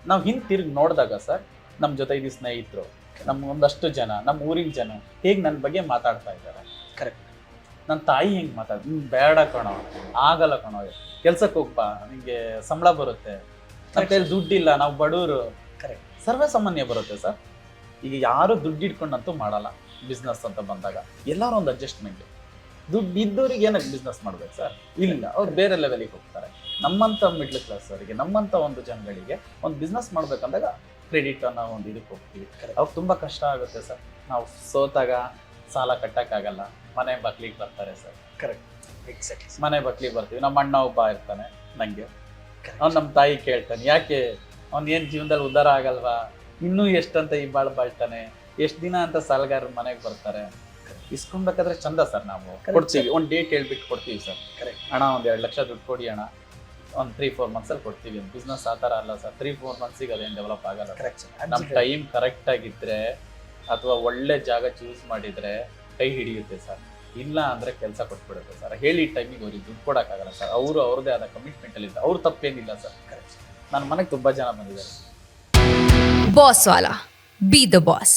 ನಾವು ತಿರುಗಿ ನೋಡಿದಾಗ ಸರ್ ನಮ್ಮ ಜೊತೆ ಇದ್ದ ಸ್ನೇಹಿತರು, ನಮ್ಮ ಒಂದಷ್ಟು ಜನ, ನಮ್ಮ ಊರಿನ ಜನ ಹೇಗೆ ನನ್ನ ಬಗ್ಗೆ ಮಾತಾಡ್ತಾ ಇದ್ದಾರೆ. ಕರೆಕ್ಟ್. ನನ್ನ ತಾಯಿ ಹೆಂಗೆ ಮಾತಾಡ್ತೀನಿ, ಬೇಡ ಕಣೋ, ಆಗಲ್ಲ ಕಣೋ, ಕೆಲ್ಸಕ್ಕೆ ಹೋಗ್ಬಾ, ನಿಮಗೆ ಸಂಬಳ ಬರುತ್ತೆ, ನನ್ನ ಕೈಲಿ ದುಡ್ಡಿಲ್ಲ, ನಾವು ಬಡವರು. ಕರೆಕ್ಟ್. ಸರ್ವೇ ಸಾಮಾನ್ಯ ಬರುತ್ತೆ ಸರ್. ಈಗ ಯಾರು ದುಡ್ಡು ಇಟ್ಕೊಂಡಂತೂ ಮಾಡಲ್ಲ ಬಿಸ್ನೆಸ್ ಅಂತ ಬಂದಾಗ. ಎಲ್ಲರೂ ಒಂದು ಅಡ್ಜಸ್ಟ್ಮೆಂಟ್. ದುಡ್ಡು ಇದ್ದವ್ರಿಗೆ ಏನಕ್ಕೆ ಬಿಸ್ನೆಸ್ ಮಾಡ್ಬೇಕು ಸರ್? ಇಲ್ಲ, ಅವ್ರು ಬೇರೆ ಲೆವೆಲಿಗೆ ಹೋಗ್ತಾರೆ. ನಮ್ಮಂಥ ಮಿಡ್ಲ್ ಕ್ಲಾಸ್ ಅವರಿಗೆ, ನಮ್ಮಂಥ ಒಂದು ಜನಗಳಿಗೆ ಒಂದು ಬಿಸ್ನೆಸ್ ಮಾಡ್ಬೇಕಂದಾಗ ಕ್ರೆಡಿಟ್ ಅನ್ನೋ ಒಂದು ಇದಕ್ಕೆ ಹೋಗ್ತೀವಿ. ಅವಾಗ ತುಂಬ ಕಷ್ಟ ಆಗುತ್ತೆ ಸರ್. ನಾವು ಸೋತಾಗ ಸಾಲ ಕಟ್ಟಕ್ಕಾಗಲ್ಲ, ಮನೆ ಬಾಗ್ಲಿಗೆ ಬರ್ತಾರೆ ಸರ್. ಕರೆಕ್ಟ್. ಎಕ್ಸಾಕ್ಟ್ಲಿ. ಮನೆ ಬಾಗ್ಲಿಗೆ ಬರ್ತೀವಿ. ನಮ್ಮ ಅಣ್ಣ ಒಬ್ಬ ಇರ್ತಾನೆ ನನಗೆ, ಅವ್ನು ನಮ್ಮ ತಾಯಿ ಕೇಳ್ತಾನೆ, ಯಾಕೆ ಅವ್ನು ಏನು ಜೀವನದಲ್ಲಿ ಉದ್ಧಾರ ಆಗಲ್ವಾ, ಇನ್ನೂ ಎಷ್ಟಂತ ಈ ಬಾಳ್ತಾನೆ, ಎಷ್ಟು ದಿನ ಅಂತ ಸಾಲಗಾರರ ಮನೆಗೆ ಬರ್ತಾರೆ. ಇಸ್ಕೊಬೇಕಾದ್ರೆ ಚಂದ ಸರ್. ನಾವು ಕೊಡ್ತೀವಿ, ಒಂದು ಡೇಟ್ ಹೇಳ್ಬಿಟ್ಟು ಕೊಡ್ತೀವಿ ಸರ್. ಕರೆಕ್ಟ್. ಅಣ್ಣ ಒಂದು 2 ಲಕ್ಷ ದುಡ್ಡು ಕೊಡಿ ಅಣ್ಣ, ಒಂದು 3-4 ಮಂತ್ಸಲ್ಲಿ ಕೊಡ್ತೀವಿ. ಬಿಸ್ನೆಸ್ ಆ ಥರ ಅಲ್ಲ ಸರ್, 3-4 ಮಂತ್ಸಿಗೆ ಅದೇನು ಡೆವಲಪ್ ಆಗಲ್ಲ. ಕರೆಕ್ಟ್. ನಮ್ಮ ಟೈಮ್ ಕರೆಕ್ಟ್ ಆಗಿದ್ರೆ ಅಥವಾ ಒಳ್ಳೆ ಜಾಗ ಚೂಸ್ ಮಾಡಿದ್ರೆ ಕೈ ಹಿಡಿಯುತ್ತೆ ಸರ್. ಇಲ್ಲ ಅಂದರೆ ಕೆಲಸ ಕೊಟ್ಬಿಡುತ್ತೆ ಸರ್. ಹೇಳಿ ಟೈಮಿಗೆ ಅವ್ರಿಗೆ ದುಡ್ಡು ಕೊಡೋಕ್ಕಾಗಲ್ಲ ಸರ್. ಅವರು ಅವ್ರದ್ದೇ ಆದ ಕಮಿಟ್ಮೆಂಟಲ್ಲಿ ಇದ್ದಾರೆ. ಅವ್ರು ತಪ್ಪೇನಿಲ್ಲ ಸರ್. ಕರೆಕ್ಟ್. ನನ್ನ ಮನೆಗೆ ತುಂಬ ಜನ ಬಂದಿದ್ದಾರೆ. Boss Wala. Be the boss.